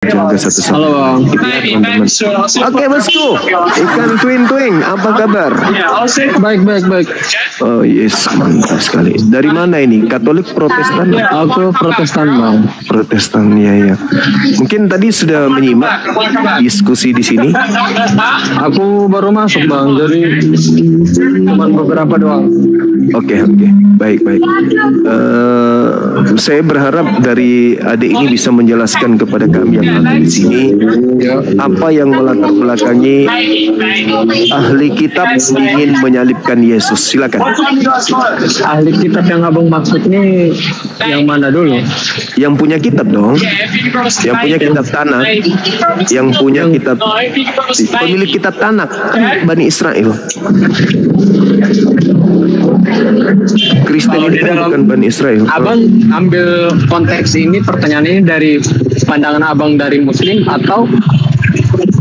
Jaga satu-satu. Halo Bang. Gitu ya, teman-teman. Oke bosku, ikan twing, apa kabar? Baik. Oh yes, mantap sekali. Dari mana ini? Katolik, Protestan? Aku Protestan Bang. Protestan, ya. Mungkin tadi sudah menyimak diskusi di sini. Aku baru masuk Bang, jadi cuma beberapa doang. Oke, baik. Saya berharap dari adik ini bisa menjelaskan kepada kami yang ada di sini apa yang melatar belakangi ahli kitab ingin menyalibkan Yesus. Silakan. Ahli kitab yang abang maksud ini yang mana dulu? Yang punya kitab dong. Yang punya kitab Tanakh. Yang punya kitab, pemilik kitab Tanakh Bani Israel. Kristen itu bukan Bani Israel. Abang ambil konteks ini, pertanyaan ini dari pandangan abang dari Muslim atau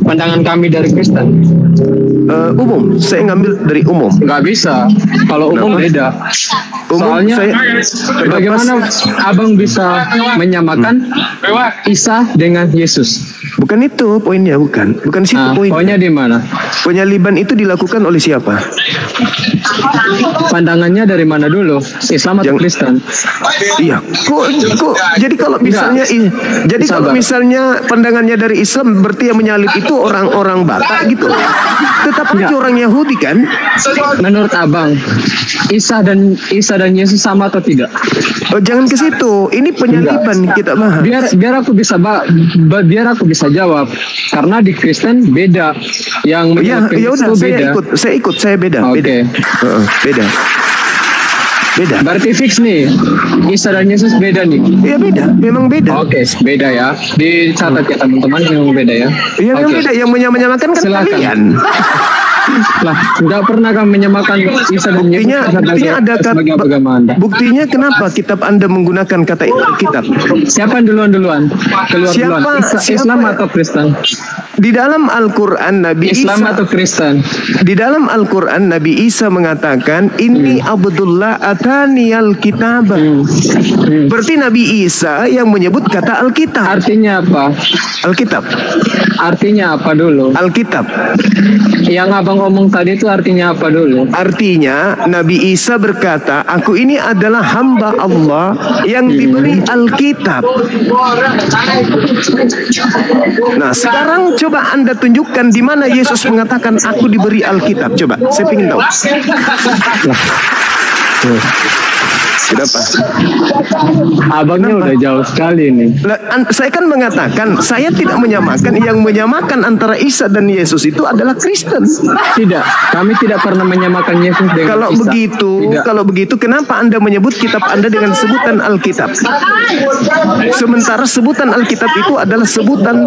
pandangan kami dari Kristen? Umum, saya ngambil dari umum. Nggak bisa, kalau umum beda. Soalnya bagaimana abang bisa menyamakan Isa dengan Yesus? Bukan itu poinnya, bukan situ poinnya. Poinnya di mana? Penyaliban itu dilakukan oleh siapa? Pandangannya dari mana dulu? Islam atau Kristen? Iya. Kok jadi kalau misalnya kalau misalnya pandangannya dari Islam berarti yang menyalib itu orang-orang Batak gitu. Tetap aja orang Yahudi kan? Menurut abang, Isa dan Yesus sama atau tidak? Oh, jangan ke situ. Ini penyaliban kita bahas. Biar aku bisa jawab. Karena di Kristen beda. Yang menyalibkan ya udah, itu beda. saya beda. Oke. Beda. Berarti fix nih, Isa dan Yesus beda nih. Iya beda, memang beda. Oke, beda ya. Dicatat ya teman-teman, memang beda ya. Iya memang beda, yang menyamakan kan kalian. Lah, nggak pernah kami menyamakan Isa dan Yesus sebagai agama Anda. Buktinya kenapa kitab Anda menggunakan kata kitab? Siapa duluan? Keluar duluan. Islam atau Kristen? Di dalam Al-Quran Nabi Islam Isa, atau Kristen? Di dalam Al-Quran Nabi Isa mengatakan Inni Abdullah ataniyal kitab. Berarti Nabi Isa yang menyebut kata Alkitab. Artinya apa? Alkitab. Artinya apa dulu? Alkitab. Yang abang ngomong tadi itu artinya apa dulu? Artinya Nabi Isa berkata, aku ini adalah hamba Allah yang diberi Alkitab. Nah sekarang coba Anda tunjukkan di mana Yesus mengatakan aku diberi Alkitab. Coba, saya ingin tahu. Kenapa? Abangnya udah jauh sekali nih. Saya kan mengatakan saya tidak menyamakan. Yang menyamakan antara Isa dan Yesus itu adalah Kristen. Tidak, kami tidak pernah menyamakan Yesus dengan Isa. Kalau begitu kenapa Anda menyebut kitab Anda dengan sebutan Alkitab? Sementara sebutan Alkitab itu adalah sebutan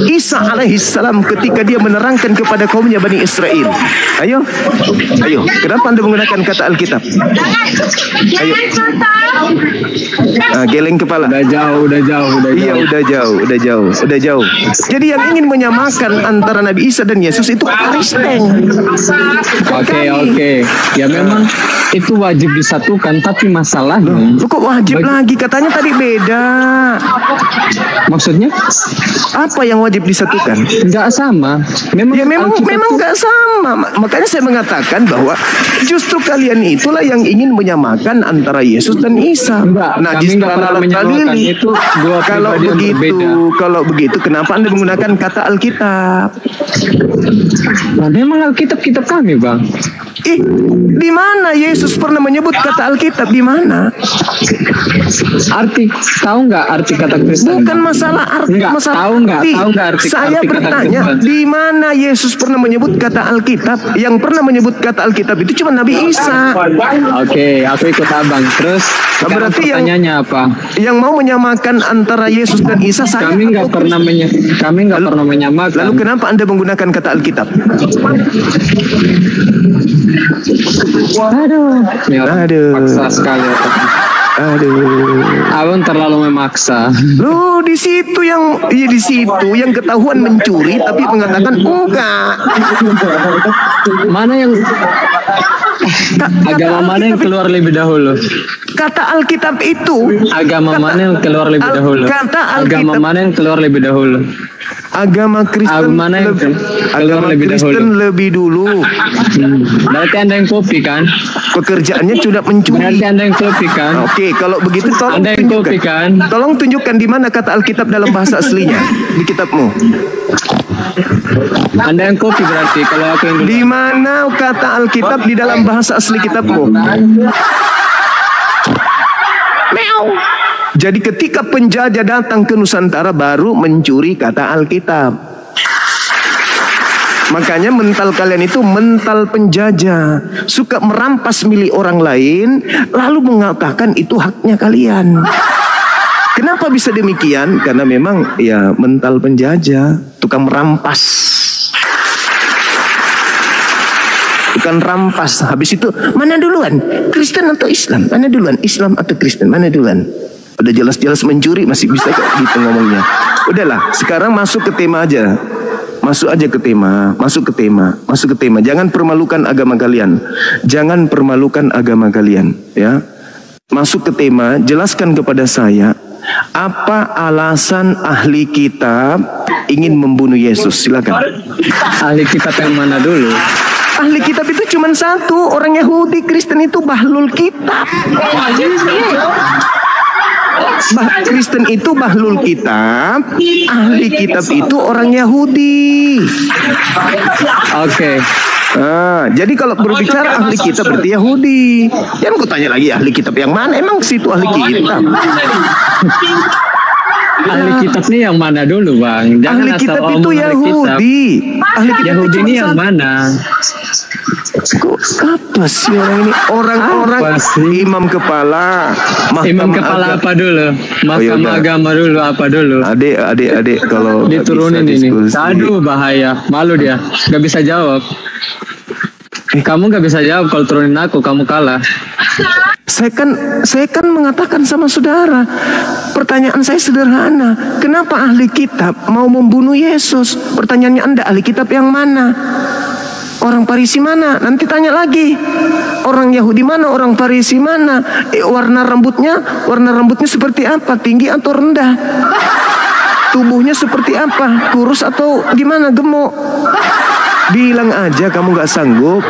Isa alaihissalam ketika dia menerangkan kepada kaumnya Bani Israel. Ayo, kenapa Anda menggunakan kata Alkitab? Ayo. Geleng kepala. Udah jauh. Iya, udah jauh. Jadi yang ingin menyamakan antara Nabi Isa dan Yesus itu Kristen. Oke. Ya memang itu wajib disatukan, tapi masalahnya kok wajib lagi? Katanya tadi beda. Maksudnya? Apa yang wajib disatukan? Nggak sama. Memang nggak sama. Makanya saya mengatakan bahwa justru kalian itulah yang ingin menyamakan antara Yesus dan Isa. Kalau begitu kenapa Anda menggunakan kata Alkitab? Nah, memang Alkitab kitab kami, Bang. Di mana Yesus pernah menyebut kata Alkitab? Di mana? Tahu nggak arti kata Kristen? Bukan masalah arti. Tahu nggak arti? Saya bertanya, di mana Yesus pernah menyebut kata Alkitab? Yang pernah menyebut kata Alkitab itu cuma Nabi Isa. Oke, aku ikut abang. Terus berarti pertanyaannya apa? Yang mau menyamakan antara Yesus dan Isa, kami nggak pernah menyamakan. Lalu kenapa Anda menggunakan kata Alkitab? Aduh. Paksa sekali. Aduh. Abang terlalu memaksa. Loh, di situ yang ketahuan mencuri tapi mengatakan enggak. Mana yang agama mana yang keluar lebih dahulu? Kata Alkitab itu, Agama mana yang keluar lebih dahulu? kata Agama Alkitab, mana yang keluar lebih dahulu? agama Kristen Mana yang keluar agama lebih Kristen lebih dulu. Berarti Anda yang copy kan? Pekerjaannya sudah Berarti mencuri. Anda yang copy kan? Oke, kalau begitu tolong Anda yang copy tunjukkan. kan? Tolong tunjukkan di mana kata Alkitab dalam bahasa aslinya di kitabmu. Anda yang copy berarti kalau aku yang dulu. Di mana kata Alkitab di dalam bahasa asli kitabmu? Meow. Jadi ketika penjajah datang ke Nusantara baru mencuri kata Alkitab. Makanya mental kalian itu mental penjajah, suka merampas milik orang lain lalu mengatakan itu haknya kalian. Kenapa bisa demikian? Karena memang ya mental penjajah, tukang merampas. Tukang rampas. Habis itu mana duluan? Kristen atau Islam? Mana duluan? Islam atau Kristen? Mana duluan? Udah jelas-jelas mencuri masih bisa kayak gitu ngomongnya. Udahlah, sekarang masuk ke tema aja. Masuk aja ke tema, masuk ke tema, masuk ke tema. Jangan permalukan agama kalian. Jangan permalukan agama kalian, ya. Masuk ke tema, jelaskan kepada saya apa alasan ahli kitab ingin membunuh Yesus. Silakan. Ahli kitab yang mana dulu? Ahli kitab itu cuma satu, orang Yahudi. Kristen itu bahlul kitab. Kristen itu bahlul kitab, ahli kitab itu orang Yahudi. Oke. Jadi kalau berbicara ahli kitab berarti Yahudi. Jangan ku tanya lagi ahli kitab yang mana? Emang situ ahli kitab? Ahli kitab ini yang mana dulu, Bang? Jangan Ahli asal kitab omong itu ahli Yahudi. Ahli kitab Yahudi itu ini cuma yang satu. mana? Kok apa sih orang ini? Orang-orang Apa sih? imam kepala, Imam mahkamah kepala agama. apa dulu? Mahkamah yaudah. agama dulu apa dulu? Adik kalau nggak Diturunin bisa ini. diskusi. Aduh bahaya, malu dia, nggak bisa jawab. Kamu nggak bisa jawab kalau turunin aku, kamu kalah. Saya kan mengatakan sama saudara, pertanyaan saya sederhana. Kenapa ahli kitab mau membunuh Yesus? Pertanyaannya Anda, ahli kitab yang mana? Orang Farisi mana? Nanti tanya lagi. Orang Yahudi mana? Orang Farisi mana? Warna rambutnya seperti apa? Tinggi atau rendah? Tubuhnya seperti apa? Kurus atau gimana? Gemuk? Bilang aja kamu gak sanggup.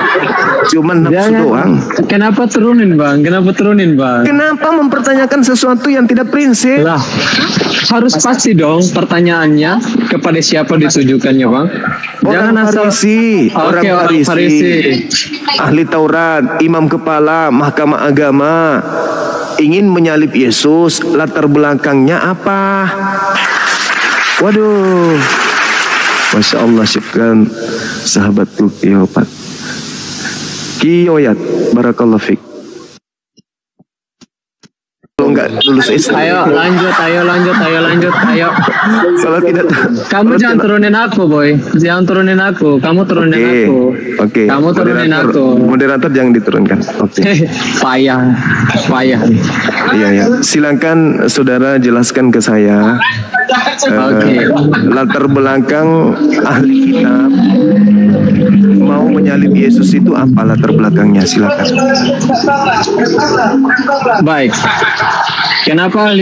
Cuman nafsu doang. Kenapa turunin, Bang? Kenapa turunin, Bang? Kenapa mempertanyakan sesuatu yang tidak prinsip? Lah, harus pasti dong pertanyaannya kepada siapa ditujukannya, Bang. Jangan Orang asal Farisi, Oke, orang Farisi. ahli Taurat, imam kepala, mahkamah agama, ingin menyalib Yesus. Latar belakangnya apa? Waduh, Masya Allah, syukran sahabatku Kiyopat Kiyoyat, barakallahu fik. Kalau nggak lulus SD. Ayo lanjut. Kalau tidak, Kamu jangan turunin aku, boy. Jangan turunin aku. Kamu turunin aku. Oke. Kamu turunin aku. Moderator jangan diturunkan. Oke. Payah. Iya. Silakan saudara jelaskan ke saya. Oke. Latar belakang ahli kitab mau menyalib Yesus itu apa latar belakangnya? Silakan. Baik. Kenapa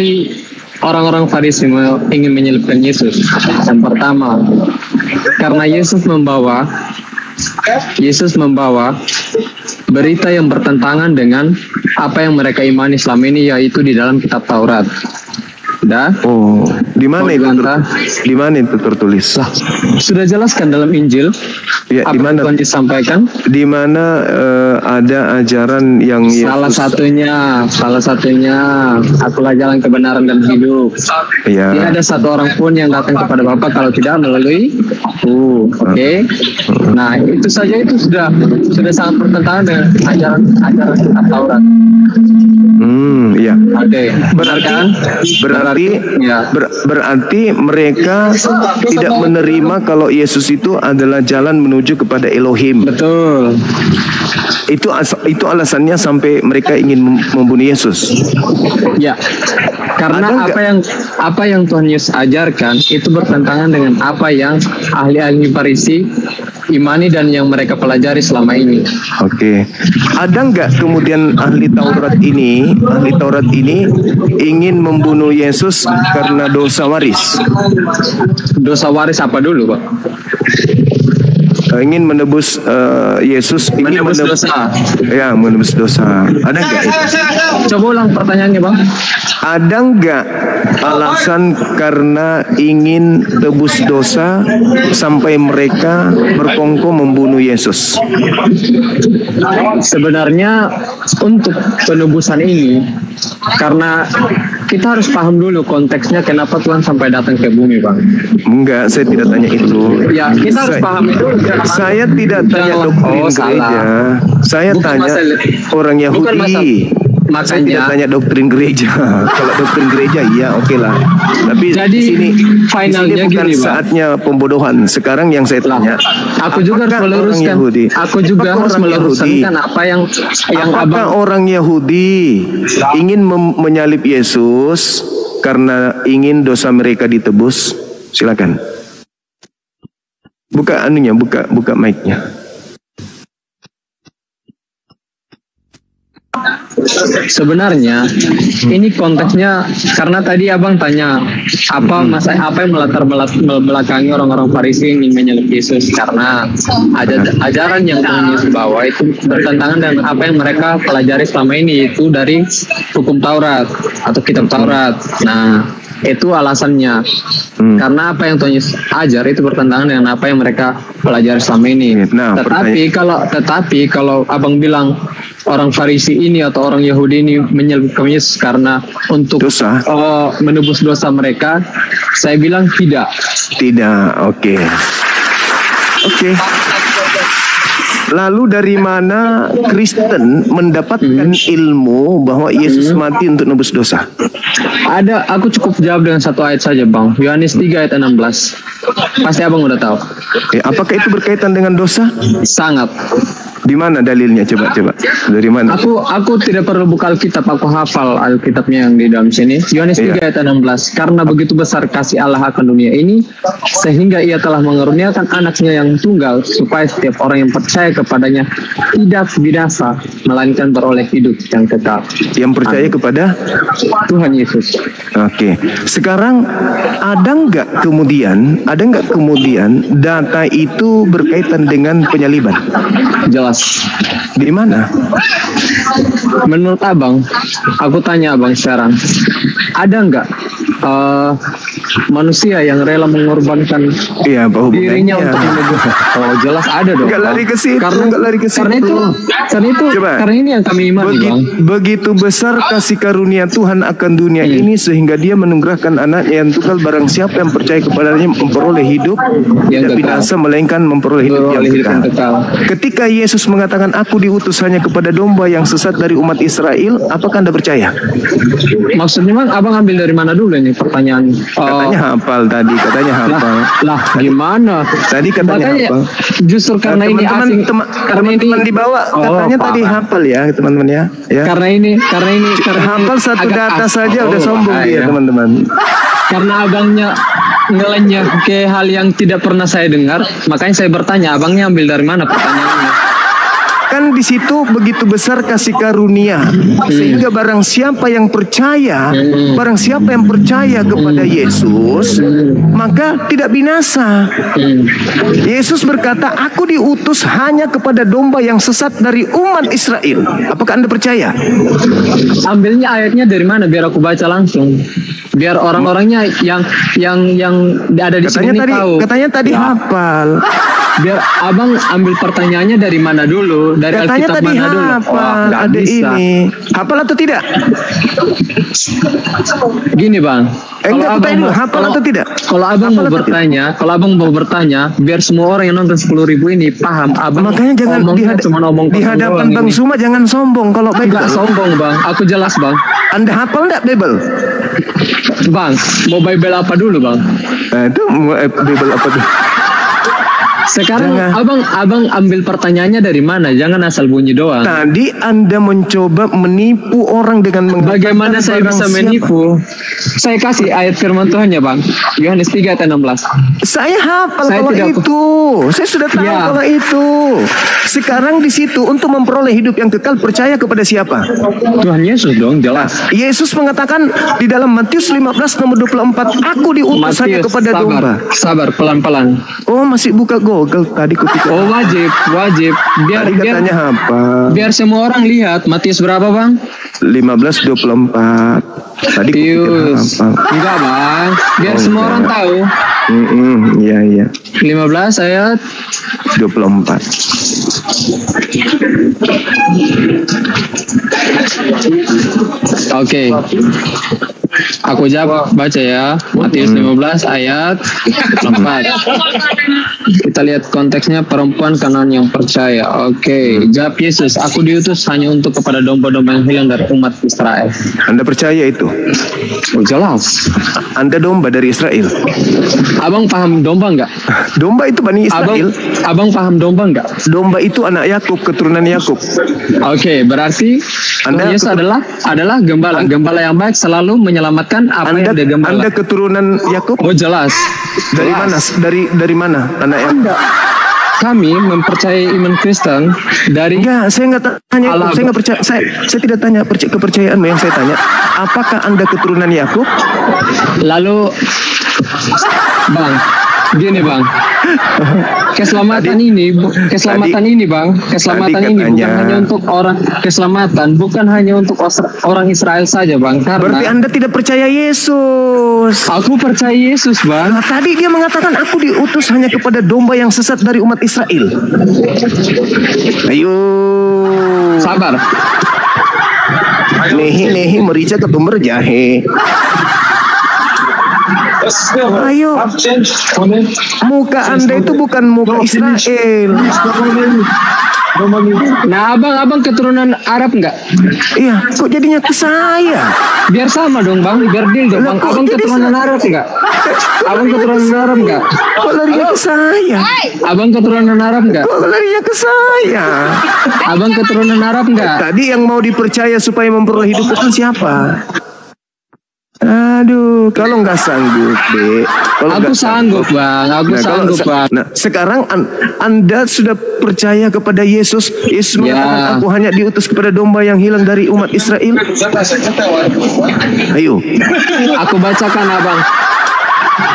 orang-orang Farisi ingin menyalibkan Yesus? Yang pertama, karena Yesus membawa berita yang bertentangan dengan apa yang mereka imani selama ini, yaitu di dalam kitab Taurat. Oh, di mana itu? Bantah. Di mana itu tertulis? Sudah jelaskan dalam Injil. Ya, di Apa mana? Tuhan disampaikan? Di mana ada ajaran yang Salah satunya akulah jalan kebenaran dan hidup. Ya. Tidak ada satu orang pun yang datang kepada Bapa kalau tidak melalui aku. Oke. Nah, itu saja itu sudah sangat bertentangan dengan ajaran kitab Taurat. Ya. Oke. Berarti mereka tidak menerima kalau Yesus itu adalah jalan menuju kepada Elohim. Betul. Itu alasannya sampai mereka ingin membunuh Yesus. Ya. Karena apa yang Tuhan Yesus ajarkan itu bertentangan dengan apa yang ahli-ahli Farisi imani dan yang mereka pelajari selama ini. Oke. Ada nggak kemudian ahli Taurat ini ingin membunuh Yesus karena dosa waris? Dosa waris apa dulu, Pak? Ingin menebus Yesus, menebus dosa. Ya, menebus dosa. Ada nggak itu? Coba ulang pertanyaannya, Bang. Ada nggak alasan karena ingin tebus dosa sampai mereka berkongkol membunuh Yesus? Sebenarnya untuk penebusan ini, karena kita harus paham dulu konteksnya kenapa Tuhan sampai datang ke bumi, Bang. Enggak, saya tidak tanya itu. Ya, kita harus paham itu. Saya tidak tanya doktrin gereja. Saya tanya orang Yahudi. Saya tidak tanya doktrin gereja. Kalau doktrin gereja, iya oke lah. Tapi jadi, di finalnya sini bukan gini, saatnya pembodohan. Sekarang yang saya tanya, aku juga harus meluruskan. Aku juga harus meluruskan apa yang apakah orang Yahudi ingin menyalib Yesus karena ingin dosa mereka ditebus? Silakan. Buka anunya, buka mic-nya. Sebenarnya ini konteksnya karena tadi Abang tanya apa yang melatar belakangi orang-orang Farisi ingin menyalib Yesus, karena ada ajaran yang Tuhan Yesus bawa itu bertentangan dengan apa yang mereka pelajari selama ini, itu dari hukum Taurat atau kitab Taurat. Nah, itu alasannya. Karena apa yang Tuhan Yesus ajar itu bertentangan dengan apa yang mereka pelajari selama ini. Nah, tetapi kalau Abang bilang orang Farisi ini atau orang Yahudi ini menyalib Yesus karena untuk menebus dosa mereka, saya bilang tidak. Tidak, oke. Lalu dari mana Kristen mendapatkan ilmu bahwa Yesus mati untuk nebus dosa? Ada, aku cukup jawab dengan satu ayat saja, Bang. Yohanes 3 ayat 16. Pasti Abang udah tahu. Apakah itu berkaitan dengan dosa? Sangat. Di mana dalilnya? Coba. Dari mana? Aku tidak perlu buka Alkitab, aku hafal Alkitabnya yang di dalam sini. Yohanes 3 ayat 16. Karena begitu besar kasih Allah akan dunia ini, sehingga Ia telah mengaruniakan anaknya yang tunggal, supaya setiap orang yang percaya kepadanya tidak binasa, melainkan beroleh hidup yang kekal. Yang percaya kepada Tuhan Yesus. Oke. Sekarang ada nggak kemudian data itu berkaitan dengan penyaliban? Jelas. Di mana? Menurut Abang, aku tanya Abang sekarang, ada nggak manusia yang rela mengorbankan dirinya untuk menebus? Oh, jelas ada dong. Nggak lari ke situ. Karena ini yang kami imani, Bang. Begitu besar kasih karunia Tuhan akan dunia ini sehingga Dia menunggerahkan anaknya yang tunggal, barang siapa yang percaya kepadanya memperoleh hidup yang tidak binasa, melainkan memperoleh hidup yang kekal. Ketika Yesus mengatakan, aku diutus hanya kepada domba yang sesat dari umat Israel, apakah Anda percaya? Maksudnya, Bang, Abang ambil dari mana dulu ini pertanyaan? Katanya hafal tadi, Lah, gimana? Tadi katanya hafal. Justru karena ini asing. Teman-teman di bawah katanya tadi hafal ya, teman-teman ya. Karena ini hafal satu data saja udah sombong dia, teman-teman. Karena abangnya ngelenyap ke hal yang tidak pernah saya dengar, makanya saya bertanya, abangnya ambil dari mana pertanyaannya? Kan di situ begitu besar kasih karunia sehingga barang siapa yang percaya kepada Yesus maka tidak binasa. Yesus berkata, aku diutus hanya kepada domba yang sesat dari umat Israel. Apakah Anda percaya? Ambilnya ayatnya dari mana biar aku baca langsung, biar orang-orangnya yang ada di sini tahu. Katanya tadi hafal. biar abang ambil pertanyaannya dari mana dulu, dari Katanya Alkitab tadi mana dulu. hafal, nggak ada bisa. ini. Hafal atau tidak? Gini bang, Enggak, aku tanya dulu, hafal atau tidak? Kalau abang Hafal mau atau bertanya, kalau abang mau bertanya, biar semua orang yang nonton 10.000 ini paham. Abang Makanya jangan ngomongnya cuma ngomong di kosong hadapan doang Bang ini. Suma jangan sombong kalau Enggak Bible. sombong bang, aku jelas bang. Anda hafal enggak Bible? Bang, mau Bible apa dulu bang? Itu Bible apa tuh? Sekarang Jangan. abang ambil pertanyaannya dari mana? Jangan asal bunyi doang. Tadi Anda mencoba menipu orang dengan mengatakan Bagaimana saya barang bisa siapa. menipu? Saya kasih ayat firman Tuhannya bang. Yohanes 3 ayat 16. Saya hafal Saya kalau tidak- itu. Saya sudah tahu Ya. kalau itu. Sekarang di situ untuk memperoleh hidup yang kekal percaya kepada siapa? Tuhan Yesus dong, jelas. Yesus mengatakan di dalam Matius 15 nomor 24, aku diutus hanya Matius, kepada domba. sabar, pelan-pelan. Oh, masih buka Google tadi kupikir. Oh wajib. Biar Tadi katanya apa? biar semua orang lihat. Matius berapa bang? 15:24. Tadi kupikir Tius. apa? Enggak bang. Biar Oh, semua enggak. orang tahu. Iya. 15 ayat 24. Oke. Aku jawab baca ya. Matius 15 ayat 4. Kita lihat konteksnya perempuan Kanaan yang percaya. Oke. Jawab Yesus, aku diutus hanya untuk kepada domba-domba yang hilang dari umat Israel. Anda percaya itu? Oh jelas. Anda domba dari Israel. Abang paham domba nggak? Domba itu Bani Israel. Abang paham domba nggak? Domba itu anak Yakub, keturunan Yakub. Oke, berarti Anda Tuhan Yesus adalah gembala. Gembala yang baik selalu menyelamatkan apa yang dia gembala. Anda keturunan Yakub? Oh jelas. Dari Jelas. mana? Dari mana anak Yakub? Kami mempercayai iman Kristen dari Enggak, saya enggak tanya. Allah. Saya enggak percaya. Saya tidak tanya kepercayaanmu. Yang saya tanya, apakah Anda keturunan Yakub? lalu Bang, gini Bang. Keselamatan ini Bang, keselamatan tadi ini bukan katanya- hanya untuk orang keselamatan, bukan hanya untuk orang Israel saja Bang, Berarti karena Anda tidak percaya Yesus. aku percaya Yesus Bang. Nah, tadi dia mengatakan aku diutus hanya kepada domba yang sesat dari umat Israel. Ayo. Sabar. Nehi merica ketumber jahe. Ayo. Muka Anda itu bukan muka Israel. Nah, abang keturunan Arab nggak? Iya, kok jadinya ke saya? Biar sama dong Bang, biar deal dong Bang. Lah, kok Abang jadi keturunan Arab nggak? Abang keturunan Arab nggak? Kok larinya ke saya? Abang keturunan Arab nggak? Kok larinya ke saya? Abang keturunan Arab nggak? Tadi yang mau dipercaya supaya memperoleh hidup itu siapa? Aduh, kalau nggak sanggup, Dek. Kalau Aku nggak sanggup Bang, aku Nah, kalau sanggup Bang. Nah, sekarang Anda sudah percaya kepada Yesus. Yesus mengatakan, Ya. aku hanya diutus kepada domba yang hilang dari umat Israel. Ayo. Aku bacakan Abang.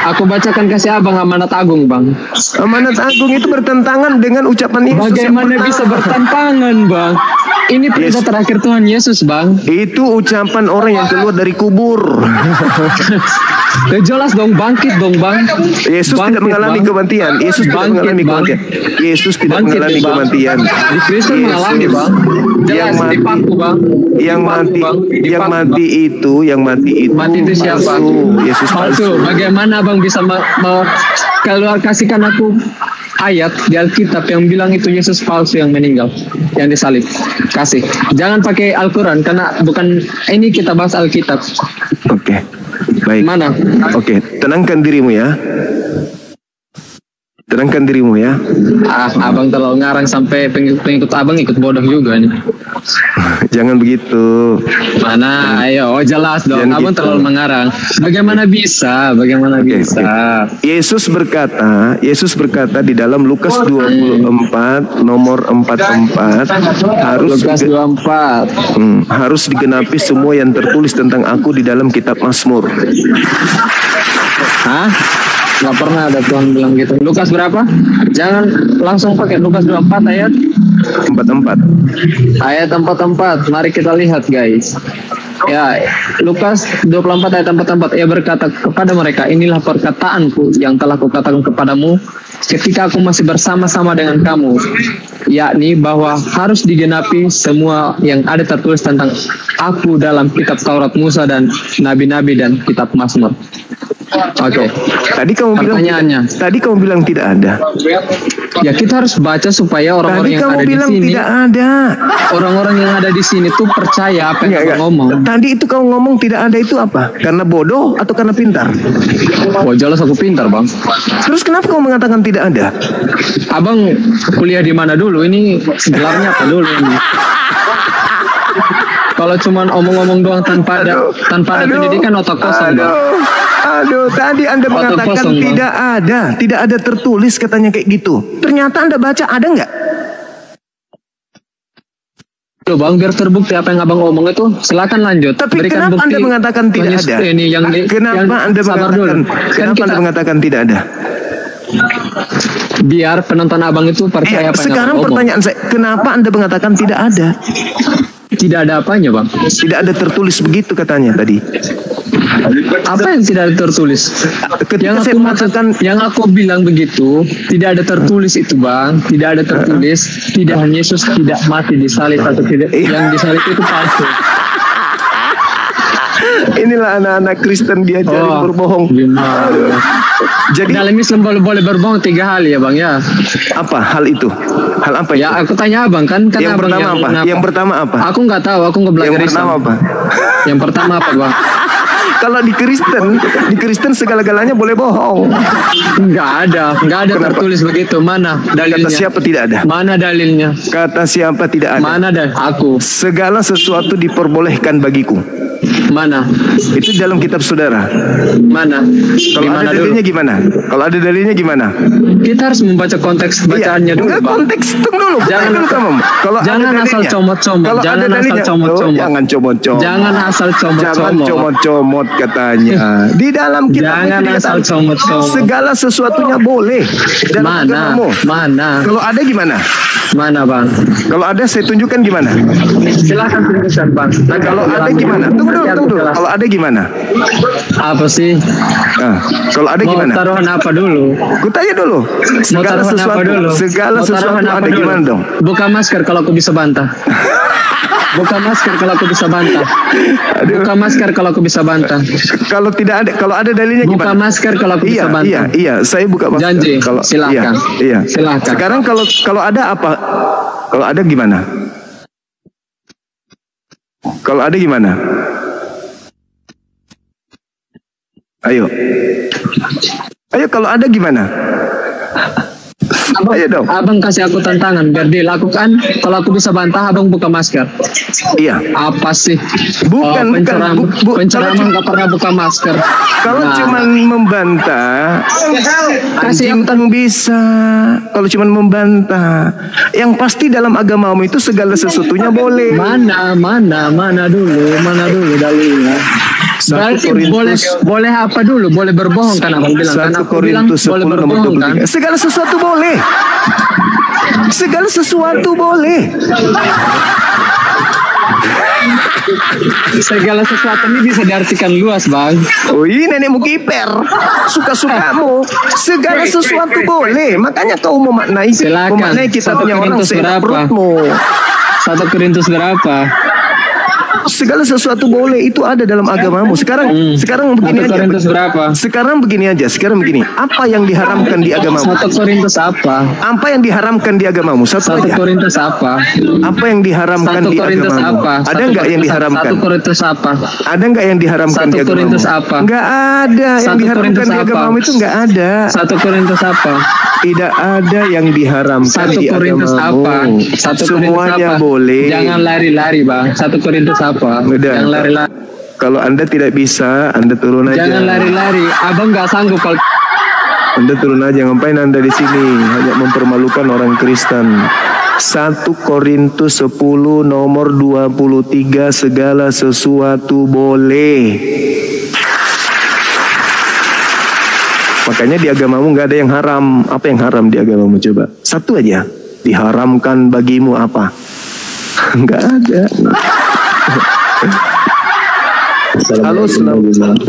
Aku bacakan kasih Abang amanat agung Bang. Amanat agung itu bertentangan dengan ucapan Yesus. yang Bagaimana pertama. bisa bertentangan Bang? Ini perintah Yes. terakhir Tuhan Yesus Bang. Itu ucapan orang yang keluar dari kubur. Jelas dong, bangkit dong Bang. Yesus Bangkit, tidak mengalami Bang. kematian. Yesus tidak Bangkit, mengalami Bang. kematian. Yesus tidak Bangkit, mengalami Bang. kematian. Di Kristen Yesus mengalami Bang. Jelas yang mati, dipaku Bang. yang Dipaku, mati, Bang. yang Dipaku, mati itu, Mati itu siapa? palsu. Yesus palsu. Bagaimana Abang bisa kasihkan aku ayat di Alkitab yang bilang itu Yesus palsu yang meninggal, yang disalib? Kasih. Jangan pakai Al-Quran karena bukan ini, kita bahas Alkitab. Oke, baik. Mana? Oke, tenangkan dirimu ya. Tenangkan dirimu ya. Abang terlalu ngarang sampai pengikut Abang ikut bodoh juga nih. Jangan begitu. Mana? Ayo, jelas dong. Jangan Abang gitu. terlalu mengarang. Bagaimana bisa? Bagaimana bisa? Yesus berkata di dalam Lukas 24 nomor 44 Lukas 24. harus digenapi semua yang tertulis tentang aku di dalam kitab Mazmur. Hah? Gak pernah ada Tuhan bilang gitu. Lukas berapa? Jangan langsung pakai Lukas 24 ayat 44. Ayat 44. Mari kita lihat guys. Ya, Lukas 24 ayat 44, ia berkata kepada mereka, inilah perkataanku yang telah kukatakan kepadamu ketika aku masih bersama-sama dengan kamu, yakni bahwa harus digenapi semua yang ada tertulis tentang aku dalam kitab Taurat Musa dan nabi-nabi dan kitab Mazmur. Oke. Tadi kamu bilang Pertanyaannya. tadi kamu bilang tidak ada. Ya kita harus baca supaya orang-orang Tadi yang kamu ada di bilang sini, tidak ada. orang-orang yang ada di sini tuh percaya apa yang Enggak. abang ngomong. Tadi itu kamu ngomong tidak ada itu apa? Karena bodoh atau karena pintar? Wah jelas aku pintar bang. Terus kenapa kamu mengatakan tidak ada? Abang kuliah di mana dulu? Ini gelarnya apa dulu ini? Kalau cuman omong-omong doang tanpa ada pendidikan otak kosong bang. Aduh, tadi Anda mengatakan kosong, Bang. tidak ada tertulis katanya kayak gitu. Ternyata Anda baca ada nggak? Loh bang, biar terbukti apa yang abang ngomong itu, silakan lanjut. Tapi Berikan kenapa bukti. Anda mengatakan tidak ada? Ini yang Kenapa Anda sabar mengatakan? dulu. Kenapa Anda mengatakan tidak ada? Biar penonton abang itu percaya apa yang Sekarang abang ngomong. pertanyaan saya, kenapa Anda mengatakan tidak ada? Tidak ada apanya bang? Tidak ada tertulis begitu katanya tadi. Apa yang tidak ada tertulis? Ketika saya mengatakan Yang aku bilang begitu, tidak ada tertulis itu bang, tidak ada tertulis, tidak Yesus tidak mati disalib atau tidak, yang disalib itu palsu. inilah anak-anak Kristen diajari berbohong. Gimana? Jadi Dalam Islam boleh berbohong 3 hal ya bang ya. apa hal itu? Hal apa itu? Ya aku tanya abang kan Yang abang pertama apa? kenapa? Yang pertama apa? Aku nggak tahu, aku nggak belajar Yang pertama Islam. apa? Yang pertama apa bang? Kalau di Kristen segala-galanya boleh bohong. Nggak ada Kenapa? tertulis begitu. Mana dalilnya? Kata siapa tidak ada? Mana dalilnya? Kata siapa tidak ada? Mana aku? Segala sesuatu diperbolehkan bagiku. Mana? Itu dalam kitab saudara. Mana? Kalau Gimana ada dulu? dalilnya gimana? Kalau ada dalilnya gimana? Kita harus membaca konteks bacaannya dulu. Enggak, Bang. konteks tunggu dulu. Jangan Dulu kamu. Kalau jangan ada asal dalilnya. comot-comot. Kalau Jangan ada asal dalilnya. comot-comot. Jangan comot-comot. Jangan asal Jangan comot-comot. comot-comot katanya. Di dalam kitab Jangan itu asal dikatakan comot-comot. segala sesuatunya boleh dalam Mana? agamamu. Mana? Kalau ada gimana? Mana bang? Kalau ada saya tunjukkan gimana? Silahkan tunjukkan bang. Nah, kalau ada gimana? Tunggu dulu. Kalau ada gimana? Apa sih? Nah, kalau ada Mau gimana? taruhan apa dulu? Ku tanya dulu. Mau Segala taruhan apa sesuatu, dulu? segala Mau sesuatu taruhan apa ada dulu? gimana dong? Buka masker kalau aku bisa bantah. Buka masker kalau aku bisa bantah. Buka masker kalau aku bisa bantah. Kalau tidak ada, kalau ada dalilnya Buka gimana? masker kalau aku bisa bantah. Iya, saya buka masker. Janji, silakan. Iya. Silakan. Sekarang kalau ada apa? Kalau ada gimana? Kalau ada gimana? Ayo. Ayo kalau ada gimana? Abang, Ayo dong. abang kasih aku tantangan biar dilakukan. Kalau aku bisa bantah, abang buka masker. Iya. Apa sih? Bukan, penceramah, bukan. penceramah Kalau nggak pernah buka masker. Kalau Nah, cuman membantah, Kasih anjing pun bisa. Kalau cuman membantah, yang pasti dalam agamamu itu segala sesuatunya boleh. mana dulu dalilnya. Berarti boleh apa dulu? Boleh berbohong kan abang bilang kan? 1 Aku bilang Korintus boleh 10 nomor berbohong kan? 23. Segala sesuatu boleh. Segala sesuatu boleh. Segala sesuatu ini bisa diartikan luas bang. Oh ini nenekmu kiper. Suka-sukamu. Segala sesuatu boleh. Makanya kau memaknai Silakan. kitabnya 1 orang Korintus seenak berapa? perutmu. 1 Korintus berapa? Segala sesuatu boleh, itu ada dalam agamamu. Sekarang begini 1 aja. Korintus berapa? Sekarang begini. Apa yang diharamkan di agamamu? 1 Korintus apa? Apa yang diharamkan di agamamu? 1 Satu aja. Korintus apa? Apa yang diharamkan 1 di Korintus agamamu? apa? Ada nggak yang diharamkan? 1 Korintus apa? Ada nggak yang diharamkan 1 di agamamu? Korintus apa? Nggak ada yang 1 diharamkan Korintus di apa? agamamu itu nggak ada. 1 Korintus apa? Tidak ada yang diharamkan 1 di Korintus agamamu. apa? 1 Korintus Semuanya apa? boleh. Jangan lari-lari bang. 1 Korintus apa? Udah. Jangan lari-lari. Kalau Anda tidak bisa, Anda turun aja. Jangan lari-lari. Abang nggak sanggup kalau Anda turun aja, ngapain Anda di sini? Hanya mempermalukan orang Kristen. 1 Korintus 10 nomor 23, segala sesuatu boleh. Makanya di agamamu nggak ada yang haram. Apa yang haram di agamamu coba? Satu aja. Diharamkan bagimu apa? Nggak ada. Halo, selamat.